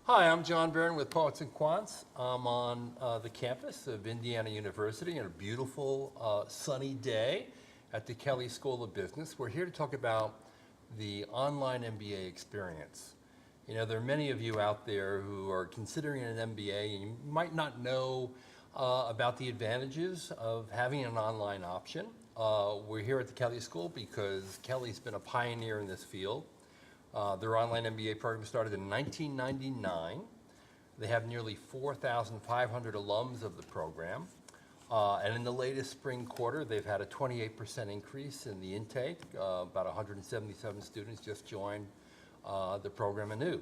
Hi, I'm John Barron with Poets and Quants. I'm on the campus of Indiana University on a beautiful sunny day at the Kelley School of Business. We're here to talk about the online MBA experience. You know, there are many of you out there who are considering an MBA and you might not know about the advantages of having an online option. We're here at the Kelley School because Kelley's been a pioneer in this field. Their online MBA program started in 1999. They have nearly 4,500 alums of the program. And in the latest spring quarter, they've had a 28% increase in the intake. About 177 students just joined the program anew.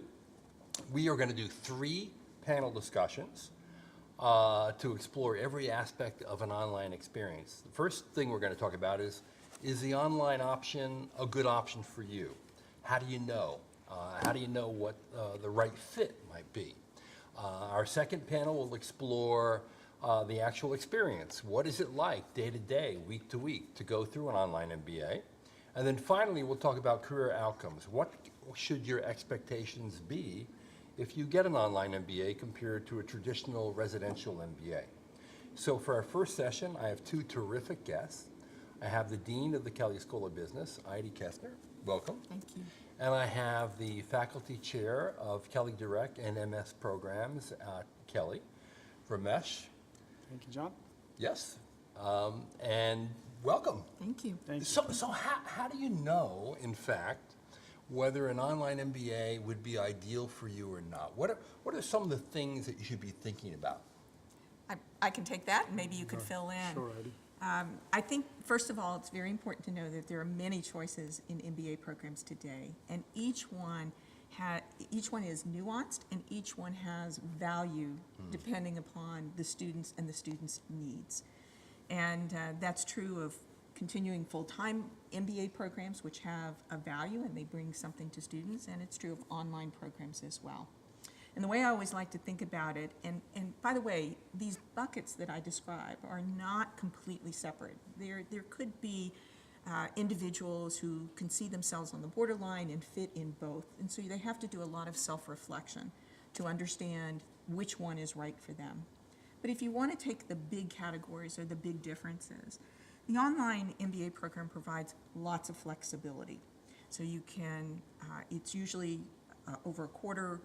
We are going to do 3 panel discussions to explore every aspect of an online experience. The first thing we're going to talk about is the online option a good option for you? How do you know? How do you know what the right fit might be? Our second panel will explore the actual experience. What is it like day to day, week to week, to go through an online MBA? And then finally, we'll talk about career outcomes. What should your expectations be if you get an online MBA compared to a traditional residential MBA? So for our first session, I have 2 terrific guests. I have the Dean of the Kelley School of Business, Idie Kesner. Welcome. Thank you. And I have the Faculty Chair of Kelley Direct and MS programs at Kelley, Ramesh. Thank you, John. Yes. And welcome. Thank you. Thank you. So how do you know, in fact, whether an online MBA would be ideal for you or not? What are some of the things that you should be thinking about? I can take that, and maybe you could fill in. Sure, Idie. I think, first of all, it's very important to know that there are many choices in MBA programs today, and each one is nuanced, and each one has value depending upon the students and the students' needs. And that's true of continuing full-time MBA programs, which have a value and they bring something to students, and it's true of online programs as well. And the way I always like to think about it, and by the way, these buckets that I describe are not completely separate. There could be individuals who can see themselves on the borderline and fit in both. And so they have to do a lot of self-reflection to understand which one is right for them. But if you want to take the big categories or the big differences, the online MBA program provides lots of flexibility. So you can, it's usually over a quarter,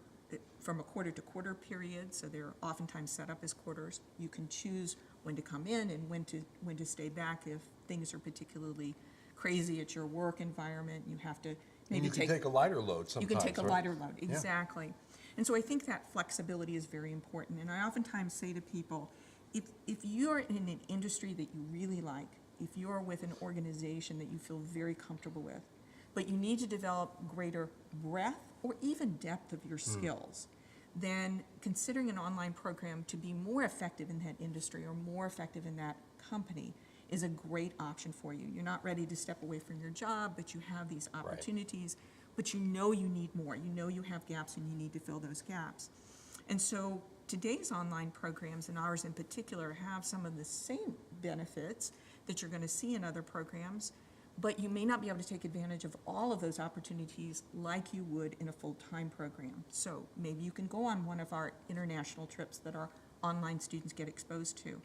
from a quarter to quarter period, so they're oftentimes set up as quarters. You can choose when to come in and when to stay back if things are particularly crazy at your work environment. You have to maybe take a lighter load sometimes. You can take a right? lighter load, exactly. Yeah. And so I think that flexibility is very important. And I oftentimes say to people, if you're in an industry that you really like, if you're with an organization that you feel very comfortable with, but you need to develop greater breadth or even depth of your skills, then considering an online program to be more effective in that industry or more effective in that company is a great option for you. You're not ready to step away from your job, but you have these opportunities, but you know you need more. You know you have gaps and you need to fill those gaps. And so today's online programs, and ours in particular, have some of the same benefits that you're going to see in other programs, but you may not be able to take advantage of all of those opportunities like you would in a full-time program. So maybe you can go on one of our international trips that our online students get exposed to.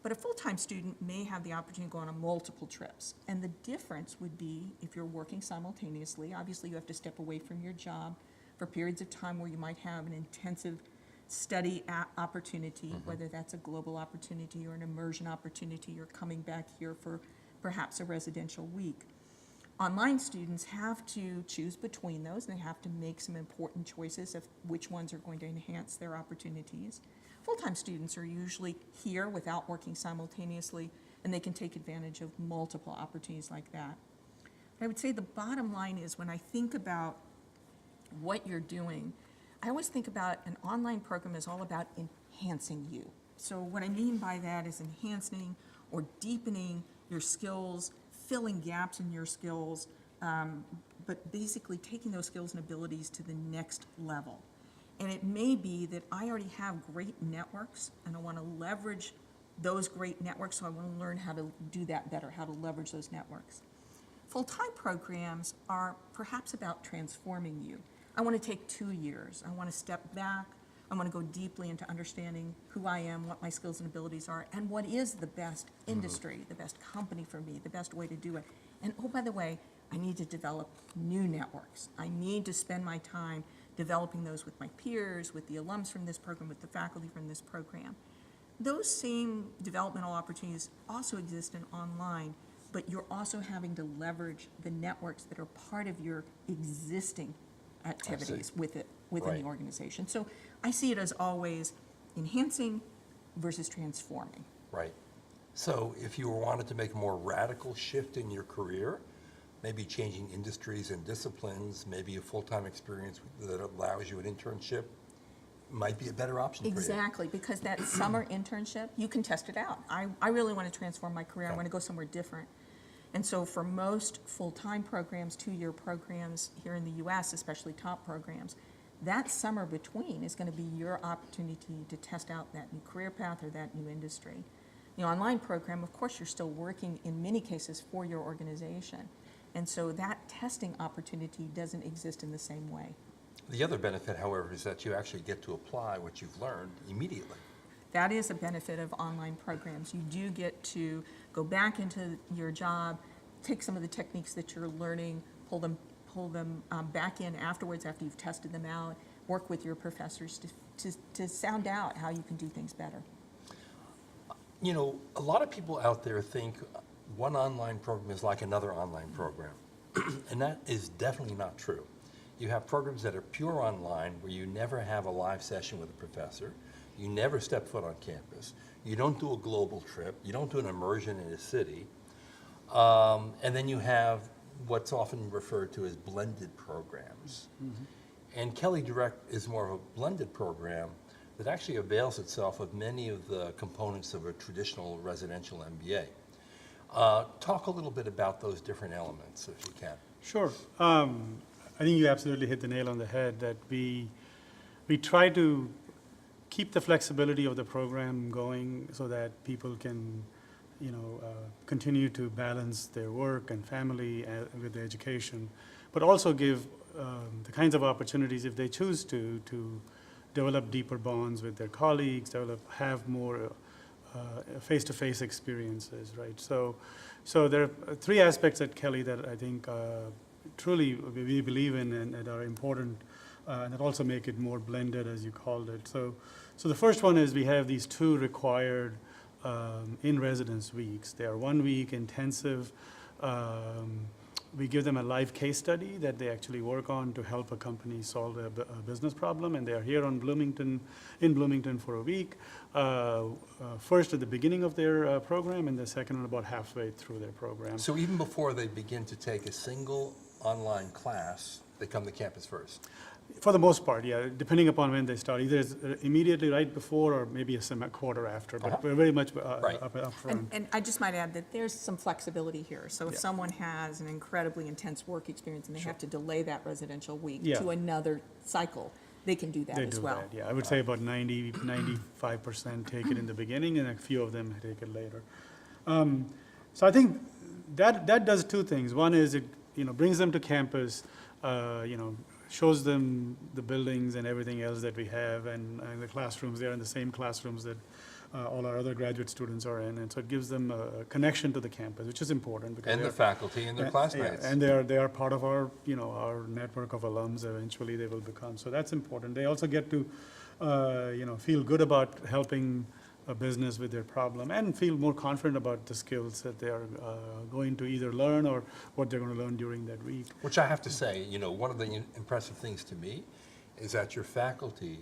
But a full-time student may have the opportunity to go on multiple trips. And the difference would be if you're working simultaneously, obviously you have to step away from your job for periods of time where you might have an intensive study opportunity, whether that's a global opportunity or an immersion opportunity or coming back here for perhaps a residential week. Online students have to choose between those, and they have to make some important choices of which ones are going to enhance their opportunities. Full-time students are usually here without working simultaneously, and they can take advantage of multiple opportunities like that. I would say the bottom line is when I think about what you're doing, I always think about an online program is all about enhancing you. So what I mean by that is enhancing or deepening your skills, filling gaps in your skills, but basically taking those skills and abilities to the next level. And it may be that I already have great networks and I want to leverage those great networks, so I want to learn how to do that better, how to leverage those networks. Full-time programs are perhaps about transforming you. I want to take 2 years. I want to step back. I want to go deeply into understanding who I am, what my skills and abilities are, and what is the best industry, the best company for me, the best way to do it. And oh, by the way, I need to develop new networks. I need to spend my time developing those with my peers, with the alums from this program, with the faculty from this program. Those same developmental opportunities also exist in online, but you're also having to leverage the networks that are part of your existing activities within Right. the organization. So I see it as always enhancing versus transforming. Right. So if you wanted to make a more radical shift in your career, maybe changing industries and disciplines, maybe a full-time experience that allows you an internship, might be a better option for you. Exactly, because that summer internship, you can test it out. I really want to transform my career. I want to go somewhere different. And so for most full-time programs, 2-year programs here in the US, especially top programs, that summer between is going to be your opportunity to test out that new career path or that new industry. The online program, of course, you're still working in many cases for your organization. And so that testing opportunity doesn't exist in the same way. The other benefit, however, is that you actually get to apply what you've learned immediately. That is a benefit of online programs. You do get to go back into your job, take some of the techniques that you're learning, pull them back in afterwards after you've tested them out, work with your professors to sound out how you can do things better. You know, a lot of people out there think one online program is like another online program, and that is definitely not true. You have programs that are pure online where you never have a live session with a professor, you never step foot on campus, you don't do a global trip, you don't do an immersion in a city, and then you have what's often referred to as blended programs. And Kelley Direct is more of a blended program that actually avails itself of many of the components of a traditional residential MBA. Talk a little bit about those different elements, if you can. Sure. I think you absolutely hit the nail on the head that we try to keep the flexibility of the program going so that people can continue to balance their work and family with their education, but also give the kinds of opportunities, if they choose to develop deeper bonds with their colleagues, have more face-to-face experiences, right? So there are 3 aspects at Kelley that I think truly we believe in and are important, and that also make it more blended, as you called it. So the first one is we have these 2 required in-residence weeks. They are 1-week intensive. We give them a live case study that they actually work on to help a company solve a business problem, and they are here in Bloomington for a week. First at the beginning of their program, and the second one about halfway through their program. So even before they begin to take a single online class, they come to campus first? For the most part, yeah, depending upon when they start. Either it's immediately right before or maybe a quarter after, but we're very much up front. And I just might add that there's some flexibility here. So if someone has an incredibly intense work experience and they have to delay that residential week to another cycle, they can do that as well. Yeah, I would say about 95% take it in the beginning, and a few of them take it later. So I think that does 2 things. One is it brings them to campus, shows them the buildings and everything else that we have, and the classrooms. They're in the same classrooms that all our other graduate students are in, and so it gives them a connection to the campus, which is important. Because And the faculty and their classmates. And they are part of our our network of alums. Eventually, they will become. So that's important. They also get to feel good about helping a business with their problem and feel more confident about the skills that they are going to either learn or what they're going to learn during that week. Which I have to say, one of the impressive things to me is that your faculty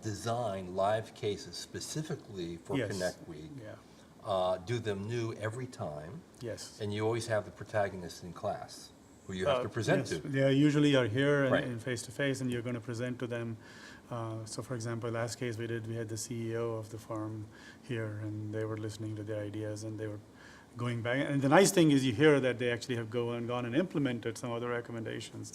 design live cases specifically for Yes. Connect Week, Yeah. do them new every time, Yes. and you always have the protagonist in class who you have to present Yes. to. They usually are here Right. in face-to-face, and you're going to present to them. So for example, last case we had the CEO of the firm here, and they were listening to their ideas, and they were going back. And the nice thing is you hear that they actually have gone and implemented some of the recommendations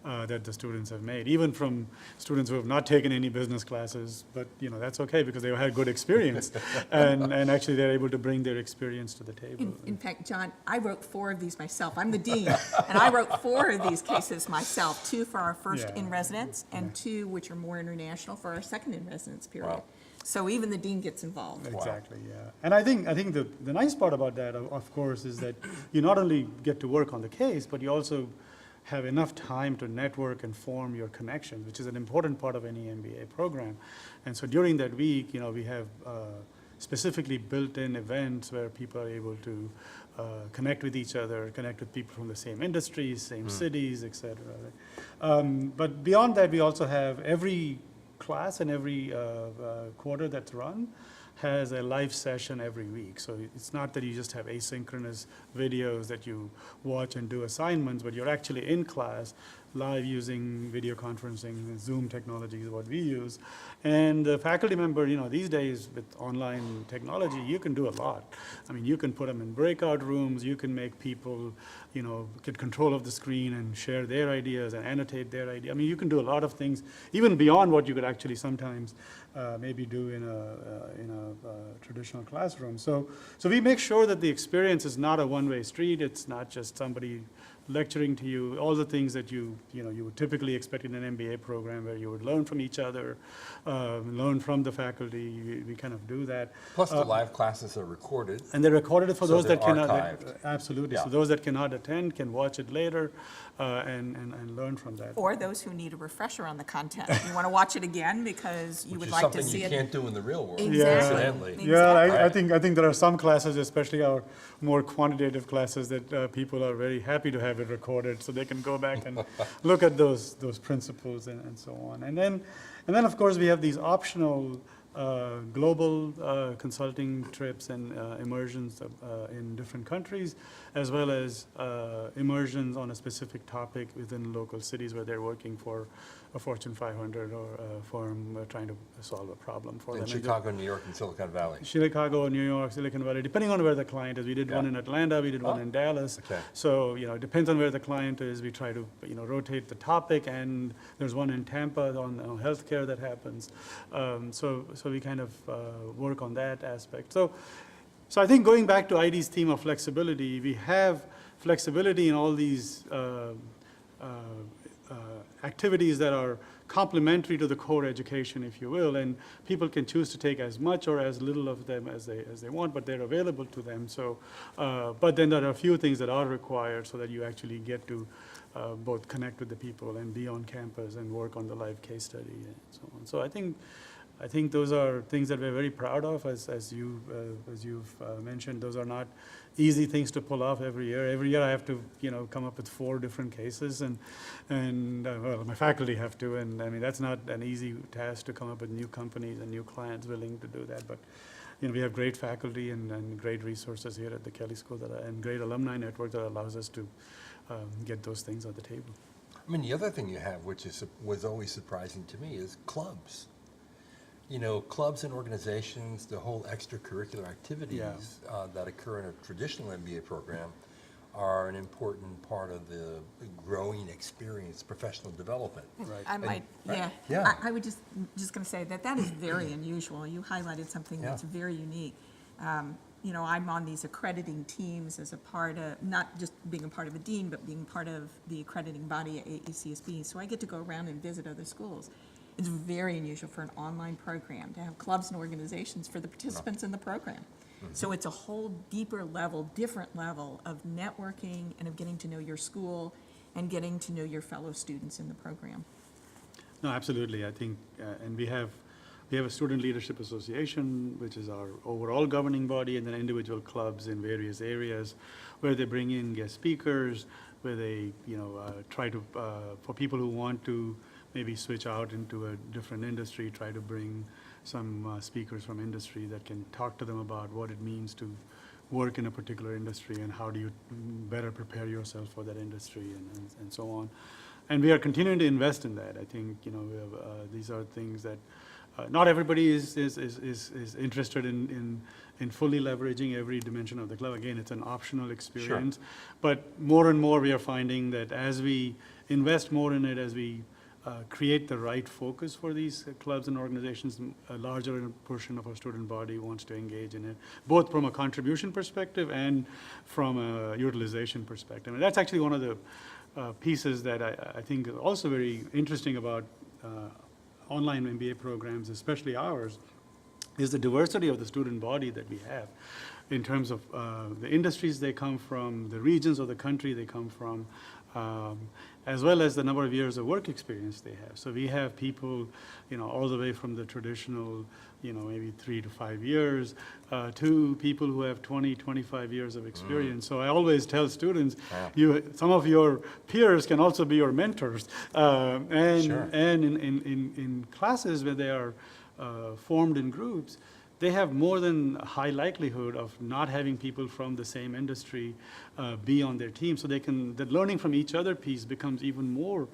that the students have made, even from students who have not taken any business classes, but that's okay because they had good experience, and actually they're able to bring their experience to the table. In fact, John, I wrote 4 of these myself. I'm the dean, and I wrote 4 of these cases myself, 2 for our first Yeah. in residence, and 2 which are more international for our second in residence period. Wow. So even the dean gets involved. Exactly, yeah. And I think the nice part about that, of course, is that you not only get to work on the case, but you also have enough time to network and form your connections, which is an important part of any MBA program. And so during that week, we have specifically built-in events where people are able to connect with each other, connect with people from the same industries, same cities, et cetera. But beyond that, we also have every class and every quarter that's run has a live session every week. So it's not that you just have asynchronous videos that you watch and do assignments, but you're actually in class live using video conferencing, Zoom technology is what we use. And the faculty member, these days with online technology, you can do a lot. I mean, you can put them in breakout rooms, you can make people, get control of the screen and share their ideas and annotate their ideas. I mean, you can do a lot of things, even beyond what you could actually sometimes maybe do in a traditional classroom. So we make sure that the experience is not a one-way street. It's not just somebody lecturing to you, all the things that you would typically expect in an MBA program where you would learn from each other, learn from the faculty. We kind of do that. Plus the live classes are recorded. And they're recorded for So those that they're cannot. archived. Absolutely. Yeah. So those that cannot attend can watch it later and learn from that. Or those who need a refresher on the content. You want to watch it again because you Which would is like to something see you it. can't do in the real world, Exactly. incidentally. Yeah, Exactly. I think there are some classes, especially our more quantitative classes, that people are very happy to have it recorded, so they can go back and look at those principles and so on. And then of course we have these optional global consulting trips and immersions in different countries, as well as immersions on a specific topic within local cities where they're working for a Fortune 500 or a firm trying to solve a problem for In them. Chicago, New York, and Silicon Valley. Chicago, New York, Silicon Valley, depending on where the client is. We did one Yeah. in Atlanta, we did one Oh, in Dallas. okay. So, it depends on where the client is. We try to, rotate the topic, and there's one in Tampa on healthcare that happens. So we kind of work on that aspect. So I think going back to Idie's theme of flexibility, we have flexibility in all these activities that are complementary to the core education, if you will, and people can choose to take as much or as little of them as they want, but they're available to them. So, but then there are a few things that are required so that you actually get to both connect with the people and be on campus and work on the live case study and so on. So I think those are things that we're very proud of, as you've mentioned. Those are not easy things to pull off every year. Every year I have to, come up with 4 different cases, and well, my faculty have to, and I mean that's not an easy task to come up with new companies and new clients willing to do that. But we have great faculty and great resources here at the Kelley School and great alumni network that allows us to get those things on the table. I mean, the other thing you have, which was always surprising to me, is clubs. Clubs and organizations, the whole extracurricular activities that occur in a traditional MBA program are an important part of the growing experience, professional development. Right. I might, yeah. Yeah. I would just going to say that is very unusual. You highlighted something that's very unique. I'm on these accrediting teams as a part of, not just being a part of a dean, but being part of the accrediting body at ACSB. So I get to go around and visit other schools. It's very unusual for an online program to have clubs and organizations for the participants in the program. Mm-hmm. So it's a whole deeper level, different level of networking and of getting to know your school and getting to know your fellow students in the program. No, absolutely. I think, and we have a Student Leadership Association, which is our overall governing body, and then individual clubs in various areas where they bring in guest speakers, where they, try to, for people who want to maybe switch out into a different industry, try to bring some speakers from industry that can talk to them about what it means to work in a particular industry and how do you better prepare yourself for that industry and so on. And we are continuing to invest in that. I think, we have, these are things that not everybody is interested in fully leveraging every dimension of the club. Again, it's an optional experience. But more and more we are finding that as we invest more in it, as we create the right focus for these clubs and organizations, a larger portion of our student body wants to engage in it, both from a contribution perspective and from a utilization perspective. And that's actually one of the pieces that I think is also very interesting about online MBA programs, especially ours, is the diversity of the student body that we have in terms of the industries they come from, the regions of the country they come from, as well as the number of years of work experience they have. So we have people, all the way from the traditional, maybe 3 to 5 years, to people who have 20, 25 years of experience. So I always tell students, some of your peers can also be your mentors. And in classes where they are formed in groups, they have more than a high likelihood of not having people from the same industry be on their team. So the learning from each other piece becomes even more,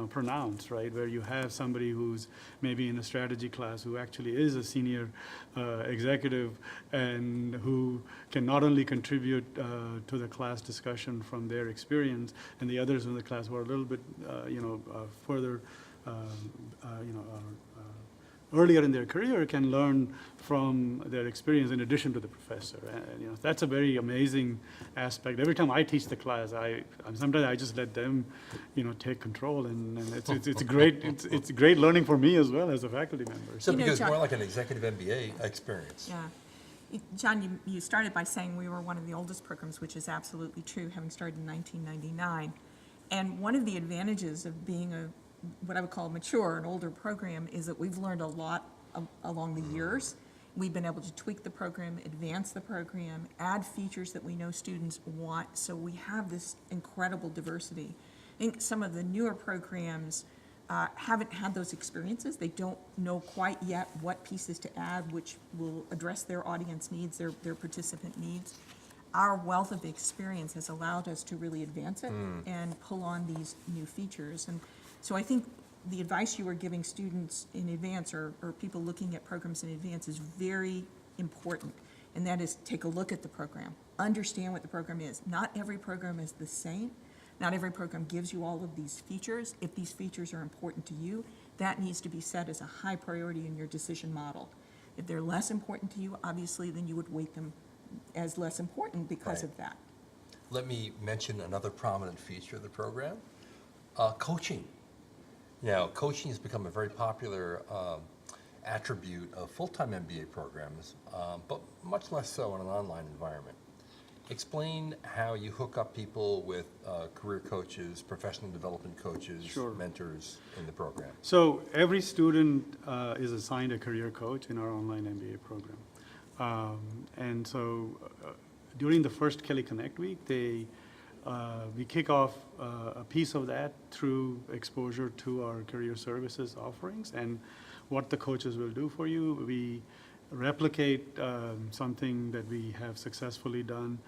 pronounced, right? Where you have somebody who's maybe in a strategy class who actually is a senior executive and who can not only contribute to the class discussion from their experience, and the others in the class who are a little bit, further, earlier in their career can learn from their experience in addition to the professor. And that's a very amazing aspect. Every time I teach the class, sometimes I just let them, take control, and it's great learning for me as well as a faculty member. So because more like an executive MBA experience. Yeah. John, you started by saying we were one of the oldest programs, which is absolutely true, having started in 1999. And one of the advantages of being what I would call a mature, an older program, is that we've learned a lot along the years. We've been able to tweak the program, advance the program, add features that we know students want, so we have this incredible diversity. I think some of the newer programs haven't had those experiences. They don't know quite yet what pieces to add, which will address their audience needs, their participant needs. Our wealth of experience has allowed us to really advance it and pull on these new features. And so I think the advice you were giving students in advance or people looking at programs in advance is very important. And that is, take a look at the program, understand what the program is. Not every program is the same. Not every program gives you all of these features. If these features are important to you, that needs to be set as a high priority in your decision model. If they're less important to you, obviously, then you would weight them as less important because of that. Let me mention another prominent feature of the program, coaching. Now, coaching has become a very popular attribute of full-time MBA programs, but much less so in an online environment. Explain how you hook up people with career coaches, professional development coaches, mentors in the program. So every student is assigned a career coach in our online MBA program. And so during the first Kelley Connect week, we kick off a piece of that through exposure to our career services offerings and what the coaches will do for you. We replicate something that we have successfully done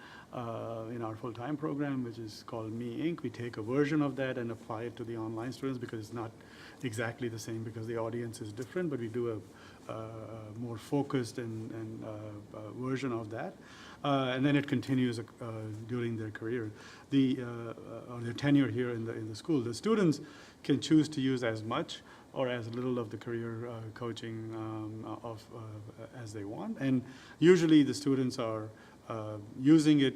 in our full-time program, which is called Me Inc. We take a version of that and apply it to the online students because it's not exactly the same because the audience is different, but we do a more focused and version of that. And then it continues during their career, or their tenure here in the school. The students can choose to use as much or as little of the career coaching as they want. And usually the students are using it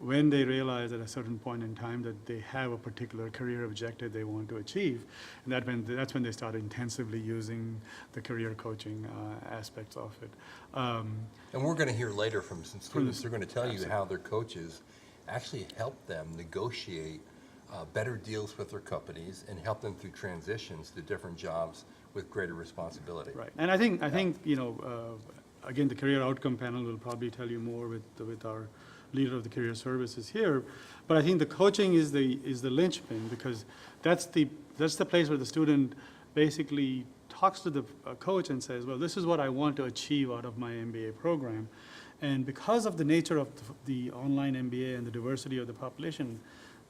when they realize at a certain point in time that they have a particular career objective they want to achieve. And that's when they start intensively using the career coaching aspects of it. And we're going to hear later from some students. They're going to tell you how their coaches actually help them negotiate better deals with their companies and help them through transitions to different jobs with greater responsibility. Right. And I think again, the career outcome panel will probably tell you more with our leader of the career services here. But I think the coaching is the linchpin because that's the place where the student basically talks to the coach and says, well, this is what I want to achieve out of my MBA program. And because of the nature of the online MBA and the diversity of the population,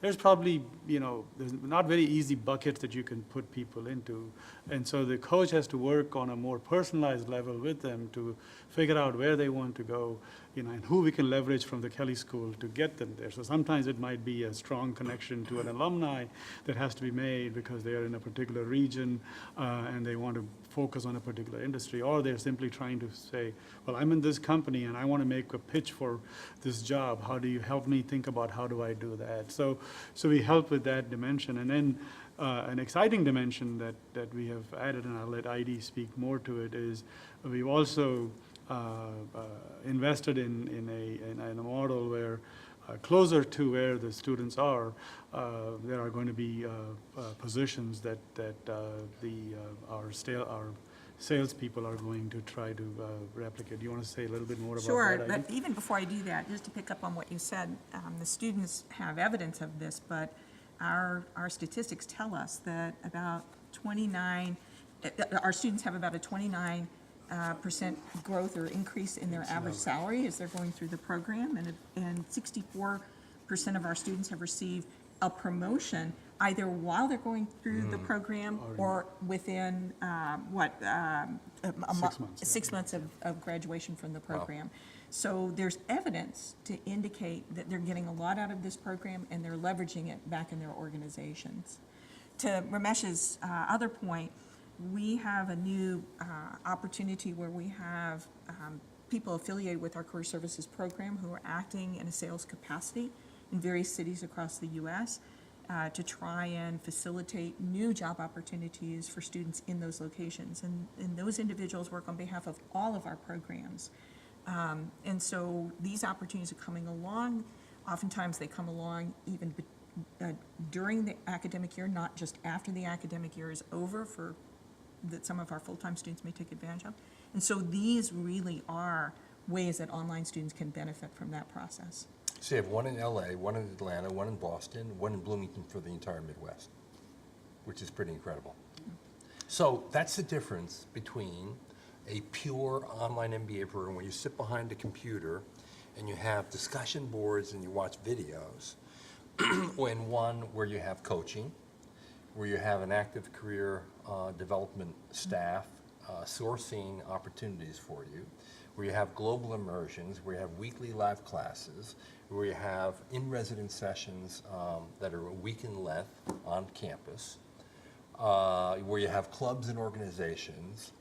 there's probably, there's not very easy buckets that you can put people into. And so the coach has to work on a more personalized level with them to figure out where they want to go, and who we can leverage from the Kelley School to get them there. So sometimes it might be a strong connection to an alumni that has to be made because they are in a particular region and they want to focus on a particular industry, or they're simply trying to say, well, I'm in this company and I want to make a pitch for this job. How do you help me think about how do I do that? So we help with that dimension. And then an exciting dimension that we have added, and I'll let Idie speak more to it, is we've also invested in a model where closer to where the students are, there are going to be positions that our salespeople are going to try to replicate. Do you want to say a little bit more about that? Sure, Idie? but even before I do that, just to pick up on what you said, the students have evidence of this, but our statistics tell us that about 29, our students have about a 29% growth or increase in their average salary as they're going through the program, and 64% of our students have received a promotion either while they're going through the program or within, 6 months. 6 months of graduation from the program. So there's evidence to indicate that they're getting a lot out of this program and they're leveraging it back in their organizations. To Ramesh's other point, we have a new opportunity where we have people affiliated with our career services program who are acting in a sales capacity in various cities across the U.S. To try and facilitate new job opportunities for students in those locations. And those individuals work on behalf of all of our programs. And so these opportunities are coming along. Oftentimes they come along even during the academic year, not just after the academic year is over, for that some of our full-time students may take advantage of. And so these really are ways that online students can benefit from that process. So you have one in LA, one in Atlanta, one in Boston, one in Bloomington for the entire Midwest, which is pretty incredible. So that's the difference between a pure online MBA program where you sit behind a computer and you have discussion boards and you watch videos, and one where you have coaching, where you have an active career development staff sourcing opportunities for you, where you have global immersions, where you have weekly live classes, where you have in-residence sessions that are a week in length on campus, where you have clubs and organizations.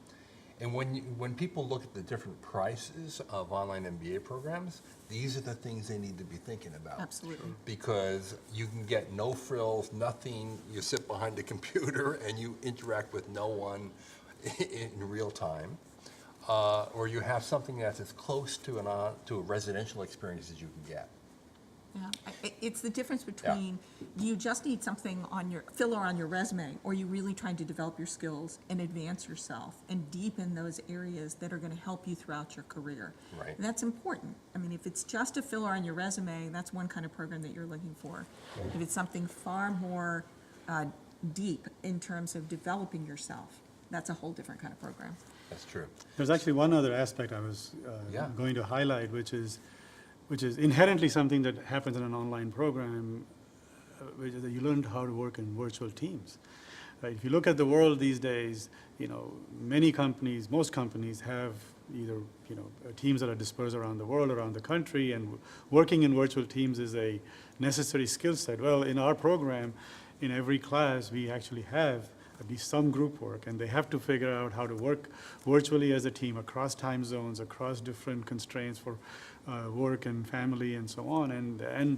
And when people look at the different prices of online MBA programs, these are the things they need to be thinking about. Absolutely. Because you can get no frills, nothing, you sit behind a computer and you interact with no one in real time. Or you have something that's as close to a residential experience as you can get. Yeah, it's the difference between you just need something on your filler on your resume, or you really trying to develop your skills and advance yourself and deepen those areas that are going to help you throughout your career. Right. And that's important. I mean, if it's just a filler on your resume, that's one kind of program that you're looking for. If it's something far more deep in terms of developing yourself, that's a whole different kind of program. That's true. There's actually one other aspect I was Yeah. going to highlight, which is inherently something that happens in an online program, which is that you learn how to work in virtual teams. Right? If you look at the world these days, many companies, most companies have either teams that are dispersed around the world, around the country, and working in virtual teams is a necessary skill set. Well, in our program, in every class, we actually have at least some group work, and they have to figure out how to work virtually as a team across time zones, across different constraints for work and family and so on, and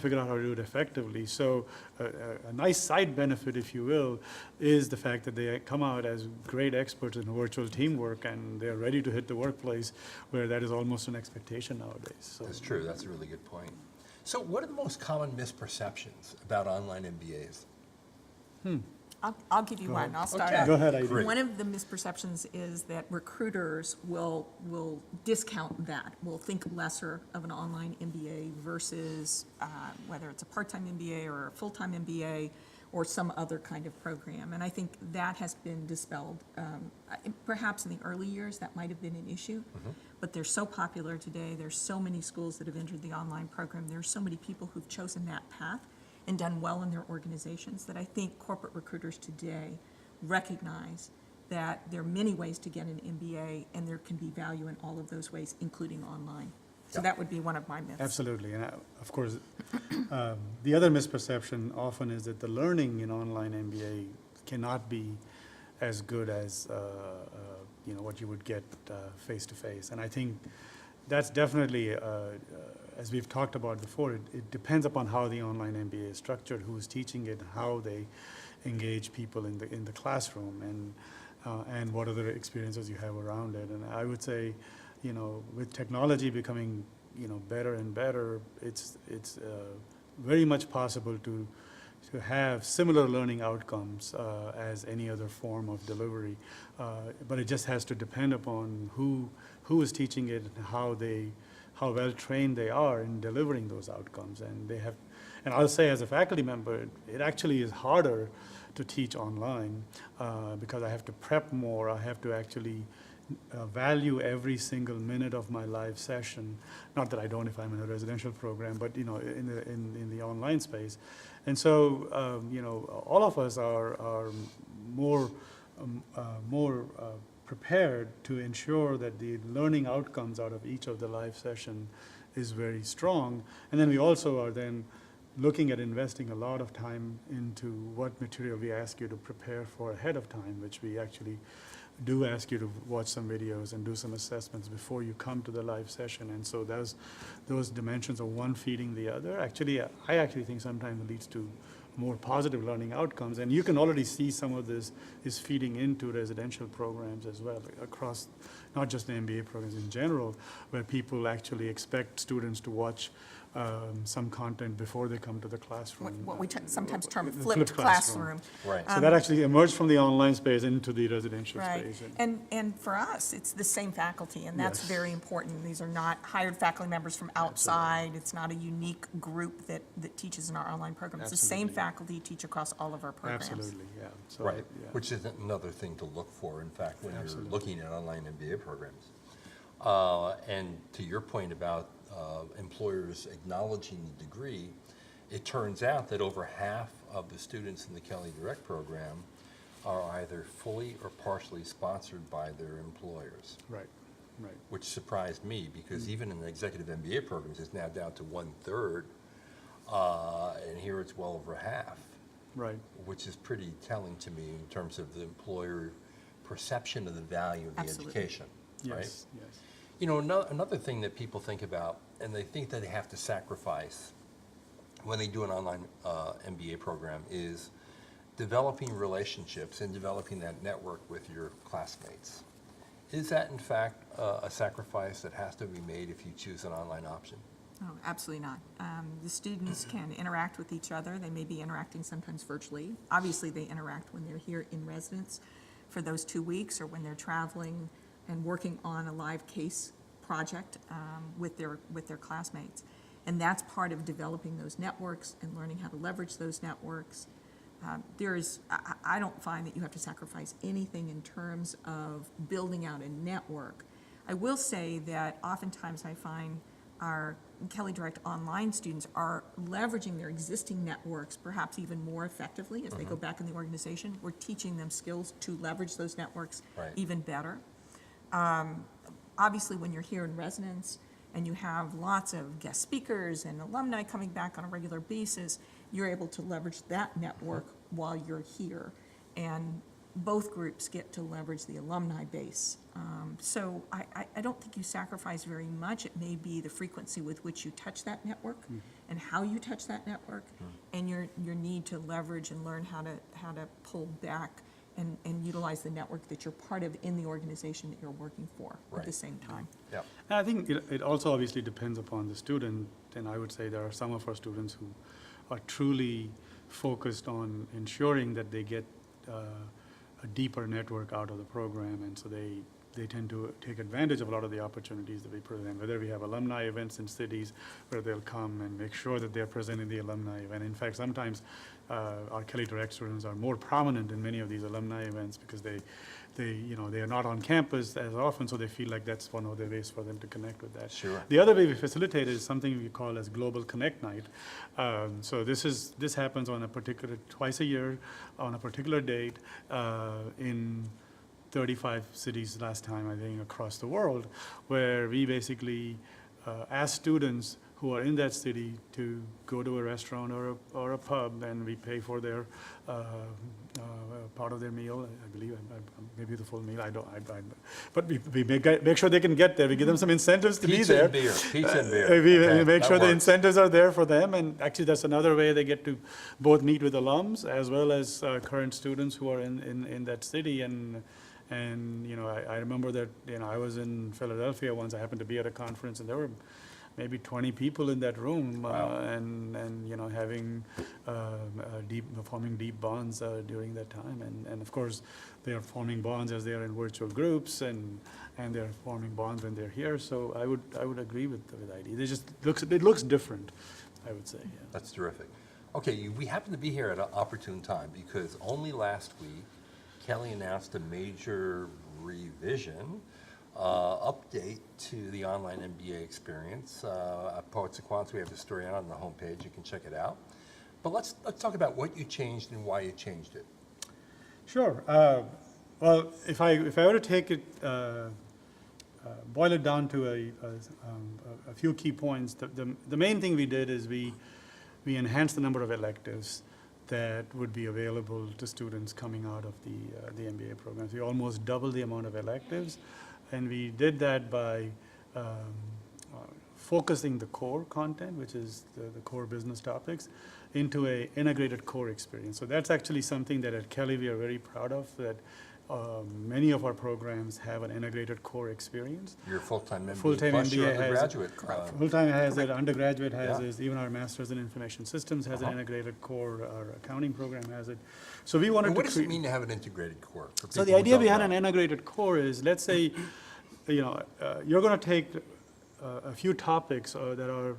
figure out how to do it effectively. So a nice side benefit, if you will, is the fact that they come out as great experts in virtual teamwork, and they're ready to hit the workplace where that is almost an expectation nowadays. So That's true. That's a really good point. So what are the most common misperceptions about online MBAs? I'll give you one. I'll start Okay. out. Go ahead, Idie. Great. One of the misperceptions is that recruiters will discount that, will think lesser of an online MBA versus whether it's a part-time MBA or a full-time MBA or some other kind of program. And I think that has been dispelled. Perhaps in the early years that might have been an issue, but they're so popular today. There's so many schools that have entered the online program. There's so many people who've chosen that path. and done well in their organizations, that I think corporate recruiters today recognize that there are many ways to get an MBA, and there can be value in all of those ways, including online. So Yeah. that would be one of my myths. Absolutely, and of course, the other misperception often is that the learning in online MBA cannot be as good as what you would get face to face. And I think that's definitely, as we've talked about before, it depends upon how the online MBA is structured, who's teaching it, how they engage people in the classroom, and what other experiences you have around it. And I would say, with technology becoming better and better, it's very much possible to have similar learning outcomes as any other form of delivery, but it just has to depend upon who is teaching it and how well trained they are in delivering those outcomes. And I'll say, as a faculty member, it actually is harder to teach online because I have to prep more. I have to actually value every single minute of my live session. Not that I don't if I'm in a residential program, but in the online space. And so all of us are more prepared to ensure that the learning outcomes out of each of the live session is very strong. And then we also are then looking at investing a lot of time into what material we ask you to prepare for ahead of time, which we actually do ask you to watch some videos and do some assessments before you come to the live session. And so those dimensions of one feeding the other, I actually think sometimes leads to more positive learning outcomes. And you can already see some of this is feeding into residential programs as well, across not just the MBA programs in general, where people actually expect students to watch some content before they come to the classroom. What we sometimes term the flipped classroom. Right. So that actually emerged from the online space into the residential Right, space. and for us, it's the same faculty, and that's Yes. very important. These are not hired faculty members from outside. It's not a unique group that teaches in our online program. It's the same Absolutely. faculty teach across all of our programs. Absolutely, yeah. So, Right, yeah. which is another thing to look for, in fact, when Absolutely. you're looking at online MBA programs. And to your point about employers acknowledging the degree, it turns out that over half of the students in the Kelley Direct program are either fully or partially sponsored by their employers, Right. which surprised me because even in the executive MBA programs, it's now down to 1/3, and here it's well over half. Right. Which is pretty telling to me in terms of the employer perception of the value of the Absolutely. education, right? Yes, yes. Another thing that people think about, and they think that they have to sacrifice when they do an online MBA program, is developing relationships and developing that network with your classmates. Is that, in fact, a sacrifice that has to be made if you choose an online option? Oh, absolutely not. The students can interact with each other. They may be interacting sometimes virtually. Obviously, they interact when they're here in residence for those 2 weeks, or when they're traveling and working on a live case project with their classmates. And that's part of developing those networks and learning how to leverage those networks. I don't find that you have to sacrifice anything in terms of building out a network. I will say that oftentimes I find our Kelley Direct online students are leveraging their existing networks perhaps even more effectively as they go back in the organization. We're teaching them skills to leverage those networks Right. even better. Obviously, when you're here in residence and you have lots of guest speakers and alumni coming back on a regular basis, you're able to leverage that network while you're here. And both groups get to leverage the alumni base. So I don't think you sacrifice very much. It may be the frequency with which you touch that network and how you touch that network, and your need to leverage and learn how to pull back and utilize the network that you're part of in the organization that you're working for at the Right. same time. Yeah. And I think it also obviously depends upon the student, and I would say there are some of our students who are truly focused on ensuring that they get a deeper network out of the program, and so they they tend to take advantage of a lot of the opportunities that we present, whether we have alumni events in cities where they'll come and make sure that they're present in the alumni event. In fact, sometimes our Kelley Direct students are more prominent in many of these alumni events because they are not on campus as often, so they feel like that's one of the ways for them to connect with that. Sure. The other way we facilitate is something we call as Global Connect Night. So this happens on a particular, twice a year, on a particular date in 35 cities last time, I think, across the world, where we basically ask students who are in that city to go to a restaurant or a pub, and we pay for their part of their meal. I believe maybe the full meal. But we make sure they can get there. We give them some incentives to be there. Pizza and beer. We Okay, make that sure the works. incentives are there for them, and actually that's another way they get to both meet with alums as well as current students who are in that city. And I remember that I was in Philadelphia once. I happened to be at a conference, and there were maybe 20 people in that room, Wow. and having forming deep bonds during that time. And of course, they are forming bonds as they are in virtual groups, and they're forming bonds when they're here. So I would agree with Idie. It looks different, I would say. Yeah. That's terrific. Okay, we happen to be here at an opportune time because only last week, Kelley announced a major revision, update to the online MBA experience. At Poets and Quants, we have the story on the homepage. You can check it out. But let's talk about what you changed and why you changed it. Sure. Well, if I were to take it, boil it down to a few key points, the main thing we did is we enhanced the number of electives that would be available to students coming out of the MBA programs. We almost doubled the amount of electives, and we did that by focusing the core content, which is the core business topics, into a integrated core experience. So that's actually something that at Kelley we are very proud of, that many of our programs have an integrated core experience. Your full-time MBA Full-time plus your MBA has- undergraduate. Full-time has it, undergraduate has Yeah. it, even our Master's in Information Systems has an Uh-huh. integrated core, our accounting program has it. So we wanted And what to does it mean to have an integrated core? for So people the who idea don't behind know? an integrated core is, let's say, you're going to take a few topics that are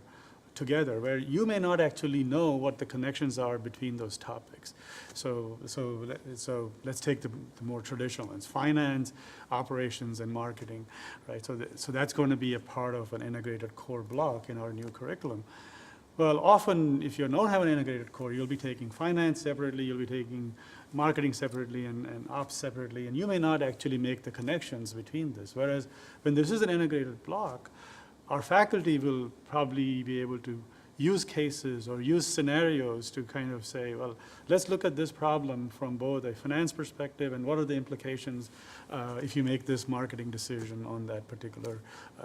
together, where you may not actually know what the connections are between those topics. So let's take the more traditional ones: finance, operations, and marketing, right? So that's going to be a part of an integrated core block in our new curriculum. Well, often, if you don't have an integrated core, you'll be taking finance separately, you'll be taking marketing separately, and ops separately, and you may not actually make the connections between this. Whereas when this is an integrated block, our faculty will probably be able to use cases or use scenarios to kind of say, well, let's look at this problem from both a finance perspective and what are the implications if you make this marketing decision on that particular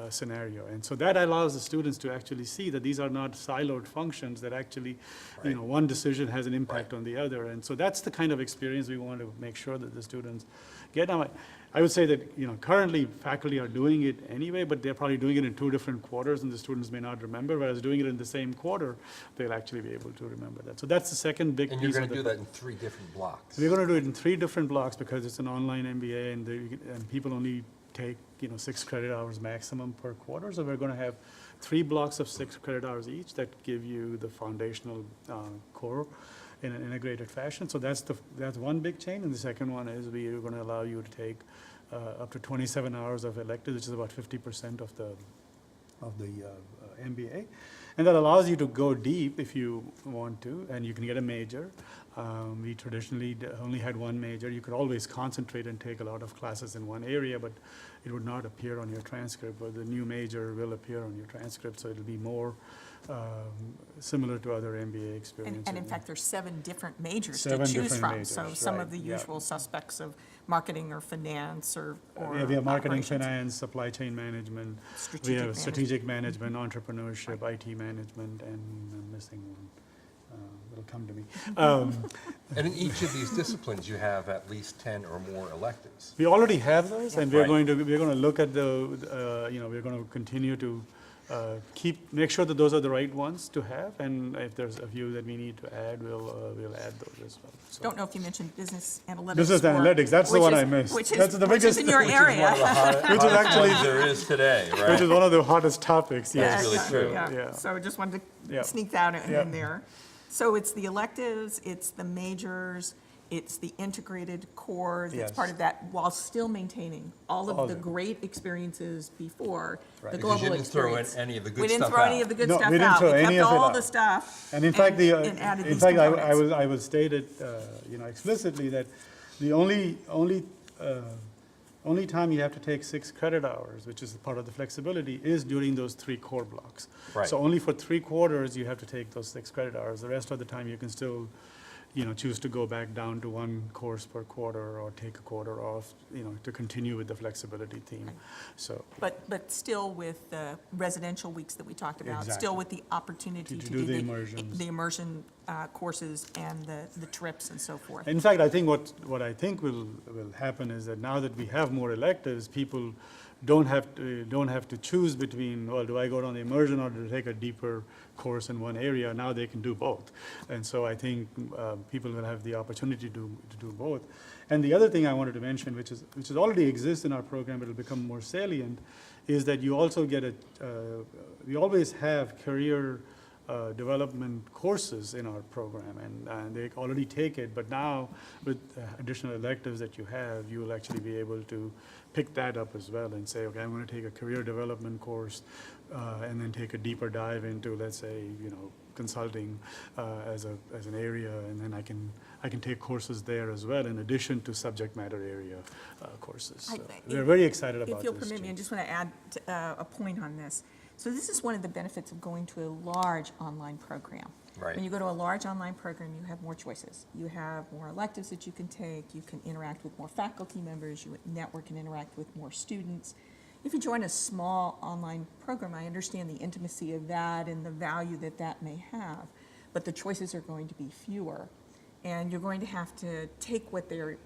scenario. And so that allows the students to actually see that these are not siloed functions, that actually, Right. one decision has an impact Right. on the other. And so that's the kind of experience we want to make sure that the students get. Now, I would say that, currently faculty are doing it anyway, but they're probably doing it in 2 different quarters, and the students may not remember, whereas doing it in the same quarter, they'll actually be able to remember that. So that's the second big And piece you're of going the to do that in 3 different blocks. We're going to do it in 3 different blocks because it's an online MBA, and people only take 6 credit hours maximum per quarter. So we're going to have 3 blocks of 6 credit hours each that give you the foundational core in an integrated fashion. So that's one big change. And the second one is we are going to allow you to take up to 27 hours of electives, which is about 50% of the MBA. And that allows you to go deep if you want to, and you can get a major. We traditionally only had 1 major. You could always concentrate and take a lot of classes in one area, but it would not appear on your transcript. But the new major will appear on your transcript, so it'll be more similar to other MBA experiences. And in fact, there's 7 different majors to 7 choose different from. majors, So some right, of the yeah. usual suspects of marketing or finance or Yeah, we have marketing, operations. finance, supply chain management. We Strategic have management. strategic management, entrepreneurship, IT management, and I'm missing one. It'll come to me. And in each of these disciplines, you have at least 10 or more electives. We already have those, and we're Right. going to look at we're going to continue to make sure that those are the right ones to have, and if there's a few that we need to add, we'll add those as well. So. Don't know if you mentioned business analytics. Business analytics, that's the one I missed. That's the Which is biggest, in your Which is one of area. the Which is actually- ones there is today, right? which is one of the hottest topics, yes. That's really Yeah, true. yeah. Yeah. So just wanted Yeah. to sneak that in Yeah. there. So it's the electives, it's the majors, it's the integrated core that's Yes. part of that, while still maintaining all All of the the- great experiences before, Right. the Because global Because you didn't throw in experience. any of the good We didn't stuff throw any out. of the good No, stuff we didn't out. throw any We of kept it all out. the stuff. And in fact, and added in these fact, components. I will state it, explicitly that the only time you have to take 6 credit hours, which is part of the flexibility, is during those 3 core blocks. Right. So only for 3 quarters you have to take those 6 credit hours. The rest of the time you can still, choose to go back down to 1 course per quarter or take a quarter off, to continue with the flexibility theme. So But still with the residential weeks that we talked about, still Exactly. with the opportunity To to do do the immersions. the immersion courses and the trips and so forth. in fact, I think what I think will happen is that now that we have more electives, people don't have to choose between, well, do I go on the immersion or do I take a deeper course in one area? Now they can do both. And so I think people will have the opportunity to do both. And the other thing I wanted to mention, which is already exists in our program, but it'll become more salient, is that you also get we always have career development courses in our program, and they already take it, but now with additional electives that you have, you will actually be able to pick that up as well and say, okay, I'm going to take a career development course and then take a deeper dive into, let's say, consulting as an area, and then I can take courses there as well in addition to subject matter area courses. So we're very excited about If you'll this permit me, I change. just want to add a point on this. So this is one of the benefits of going to a large online program. Right. When you go to a large online program, you have more choices. You have more electives that you can take, you can interact with more faculty members, you network and interact with more students. If you join a small online program, I understand the intimacy of that and the value that that may have, but the choices are going to be fewer. And you're going to have to take what they're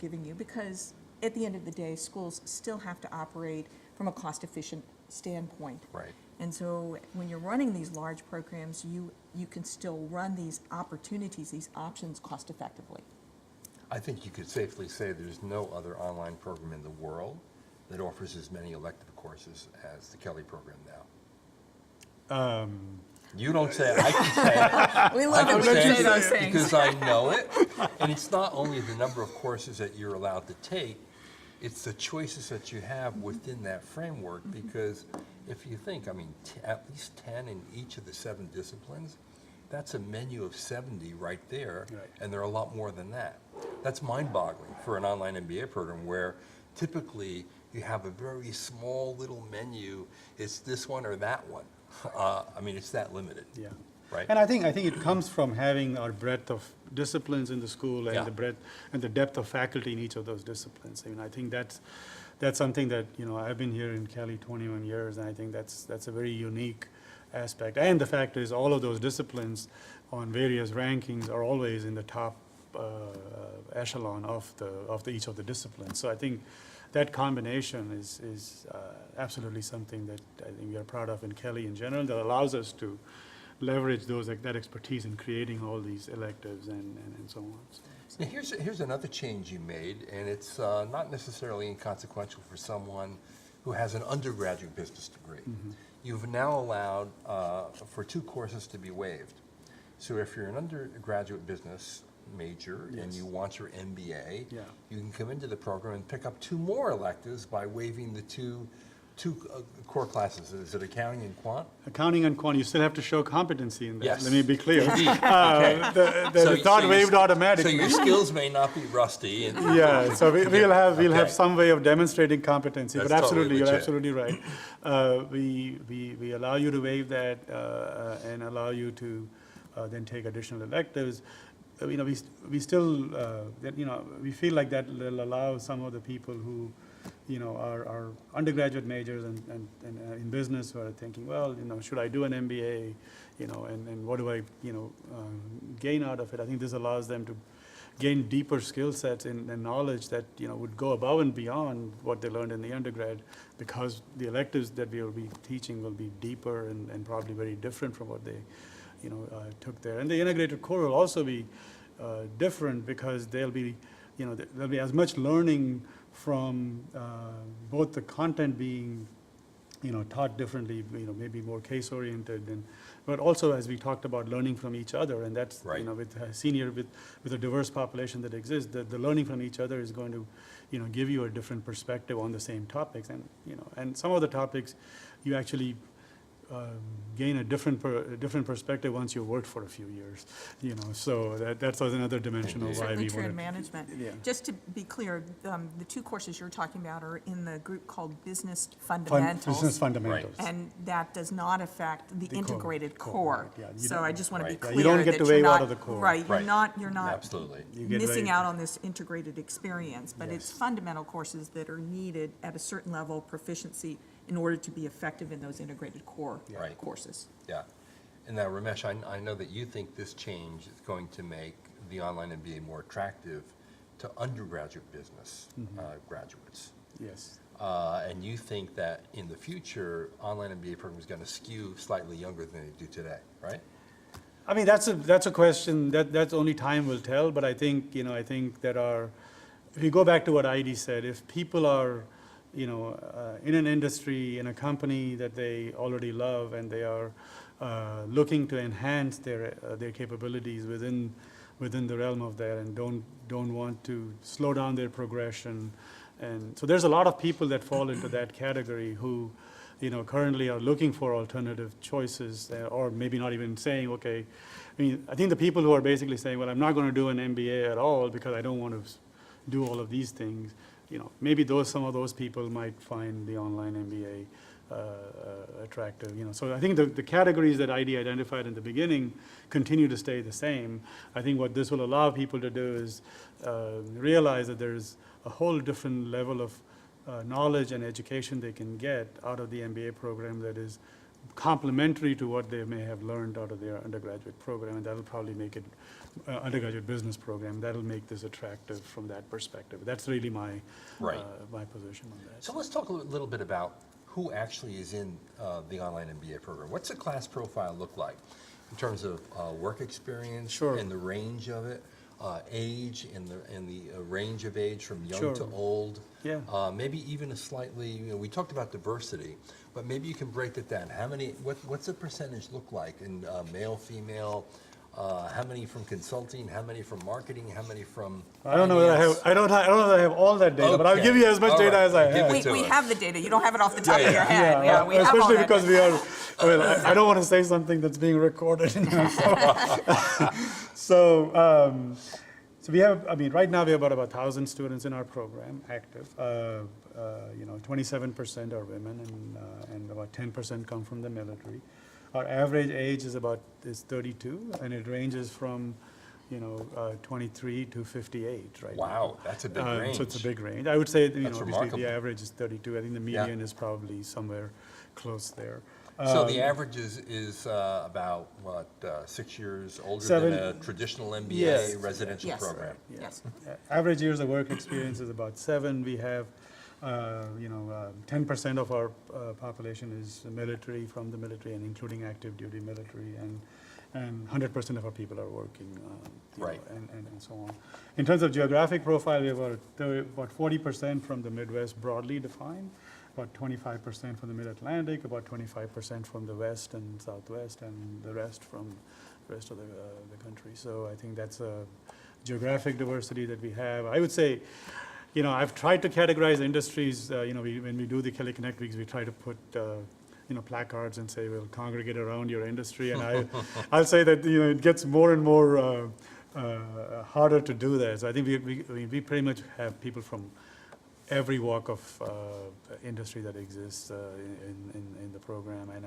giving you, because at the end of the day, schools still have to operate from a cost-efficient standpoint. Right. And so when you're running these large programs, you can still run these opportunities, these options cost-effectively. I think you could safely say there's no other online program in the world that offers as many elective courses as the Kelley program now. You don't say it, I can say it. We love it when you say those things. Because I know it. And it's not only the number of courses that you're allowed to take, it's the choices that you have within that framework. Because if you think, at least 10 in each of the 7 disciplines, that's a menu of 70 right there. Right. And there are a lot more than that. That's mind-boggling for an online MBA program where typically you have a very small little menu. It's this one or that one. It's that limited. Yeah. Right. And I think it comes from having our breadth of disciplines in the school and Yeah. the breadth and the depth of faculty in each of those disciplines. I think that's something that, I've been here in Kelley 21 years, and I think that's a very unique aspect. And the fact is, all of those disciplines on various rankings are always in the top echelon of each of the disciplines. So I think that combination is absolutely something that I think we are proud of in Kelley in general, that allows us to leverage that expertise in creating all these electives and so on. So. Now, here's another change you made, and it's not necessarily inconsequential for someone who has an undergraduate business degree. Mm-hmm. You've now allowed for 2 courses to be waived. So if you're an undergraduate business major and Yes. you want your MBA, Yeah. you can come into the program and pick up 2 more electives by waiving the two core classes. Is it accounting and quant? Accounting and quant, you still have to show competency in that. Yes. Let me be clear. Indeed. Okay. It's not waived So automatically. your skills may not be rusty. And Yeah, so we'll have Okay. some way of demonstrating competency, but That's absolutely, totally you're legit. absolutely right. We allow you to waive that and allow you to then take additional electives. We still, we feel like that will allow some of the people who, are undergraduate majors and in business who are thinking, well, should I do an MBA, and what do I, gain out of it? I think this allows them to gain deeper skill sets and knowledge that, would go above and beyond what they learned in the undergrad, because the electives that we will be teaching will be deeper and probably very different from what they, took there. And the integrated core will also be different, because there'll be as much learning from both the content being taught differently, maybe more case-oriented, but also, as we talked about, learning from each other, and that's, Right. With a diverse population that exists, the learning from each other is going to, give you a different perspective on the same topics, and some of the topics you actually gain a different perspective once you've worked for a few years, so that's another dimension of why Certainly we true in wanted. management. Yeah. Just to be clear, the two courses you're talking about are in the group called Business Fundamentals. Business fundamentals. And that does not affect the The core, integrated core, core. right, yeah, you So don't- I just want to be Right. Yeah, clear you don't get that to you're waive out not, of the core. right, Right. you're not Absolutely. You get missing very- out on this integrated experience, but it's Yes. fundamental courses that are needed at a certain level of proficiency in order to be effective in those integrated core Right. courses. Yeah. And now, Ramesh, I know that you think this change is going to make the online MBA more attractive to undergraduate business graduates. Yes. And you think that in the future, online MBA program is going to skew slightly younger than they do today, right? I mean, that's a question that's only time will tell, but I think if you go back to what Idie said, if people are, in an industry, in a company that they already love, and they are looking to enhance their capabilities within the realm of that, and don't want to slow down their progression, and so there's a lot of people that fall into that category who, currently are looking for alternative choices, or maybe not even saying, okay, I think the people who are basically saying, well, I'm not going to do an MBA at all because I don't want to do all of these things, maybe some of those people might find the online MBA attractive, So I think the categories that Idie identified in the beginning continue to stay the same. I think what this will allow people to do is realize that there's a whole different level of knowledge and education they can get out of the MBA program that is complementary to what they may have learned out of their undergraduate program, and that'll probably make it undergraduate business program. That'll make this attractive from that perspective. That's really my Right. my position on that. So let's talk a little bit about who actually is in the online MBA program. What's the class profile look like in terms of work experience? Sure. And the range of it, age, and the range of age from young Sure. to old? Yeah. Maybe even a slightly, we talked about diversity, but maybe you can break it down. What's the percentage look like in male, female? How many from consulting? How many from marketing? How many from? I don't know that I don't know that I have all that data, but I'll give you as much All data right. as I Give have. it to We us. have the data, you don't have it off the top Yeah, of your yeah. head. Yeah, we have all Especially that because data. I don't want to say something that's being recorded. So we have, right now we have about 1,000 students in our program, active. 27% are women, and about 10% come from the military. Our average age is 32, and it ranges from 23 to 58 right now. Wow, that's a big range. So it's a big range. I would say, That's obviously remarkable. the average is 32. I think the median is probably somewhere close there. So the average is about, 6 years older 7 than a traditional MBA Yes. residential Yes. program? Yes. Average years of work experience is about 7. We have, 10% of our population is military, from the military, and including active duty military, and 100% of our people are working, Right. and so on. In terms of geographic profile, we have about 40% from the Midwest, broadly defined, about 25% from the Mid-Atlantic, about 25% from the West and Southwest, and the rest from the rest of the country. So I think that's a geographic diversity that we have. I would say, I've tried to categorize industries, when we do the Kelley Connect Weeks, we try to put, placards and say, well, congregate around your industry. And I'll say that, it gets more and more harder to do that. So I think we pretty much have people from every walk of industry that exists in the program. And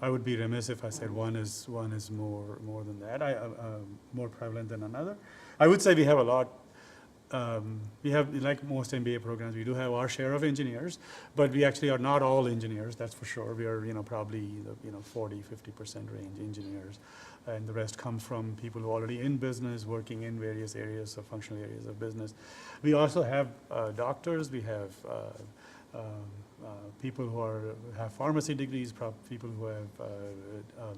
I would be remiss if I said one is more than that, more prevalent than another. I would say we have a lot we have, like most MBA programs, we do have our share of engineers, but we actually are not all engineers, that's for sure. We are, probably the, 40, 50% range engineers. And the rest come from people who are already in business, working in various areas of functional areas of business. We also have doctors, we have people who have pharmacy degrees, people who have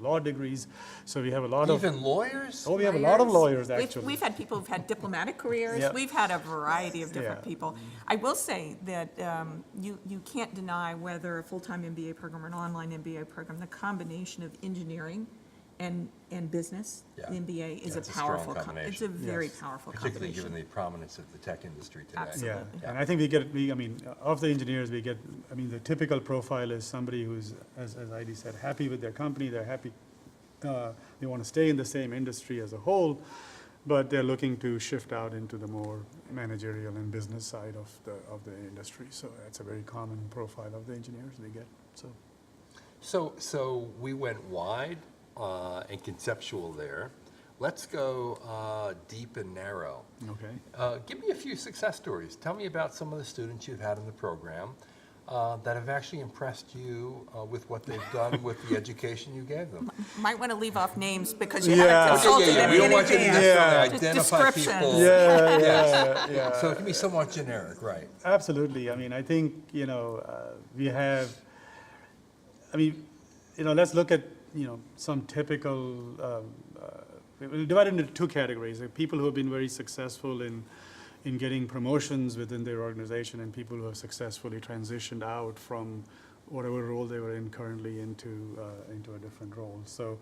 law degrees. So we have a lot of... Even lawyers? Oh, we have a lot of lawyers, actually. We've had people who've had diplomatic careers. Yeah. We've had a variety of different Yeah. people. I will say that you can't deny whether a full-time MBA program or an online MBA program, the combination of engineering and business, Yeah. the MBA is That's a a strong powerful, it's a combination. very Yes. powerful Particularly given combination. the prominence of the tech industry today. Absolutely. Yeah, and I think of the engineers, the typical profile is somebody who's, as Idie said, happy with their company, they're happy, they want to stay in the same industry as a whole, but they're looking to shift out into the more managerial and business side of the industry. So that's a very common profile of the engineers we get, so. So we went wide and conceptual there. Let's go deep and narrow. Okay. Give me a few success stories. Tell me about some of the students you've had in the program that have actually impressed you with what they've done with the education you gave them. Might want to leave off names because you Yeah. haven't consulted We them don't in want you to advance. necessarily Just identify descriptions. people. Yeah, Yes. yeah. So it can be somewhat generic, right? Absolutely. I think, we have, let's look at, some typical, we'll divide it into two categories. People who have been very successful in getting promotions within their organization and people who have successfully transitioned out from whatever role they were in currently into a different role. So,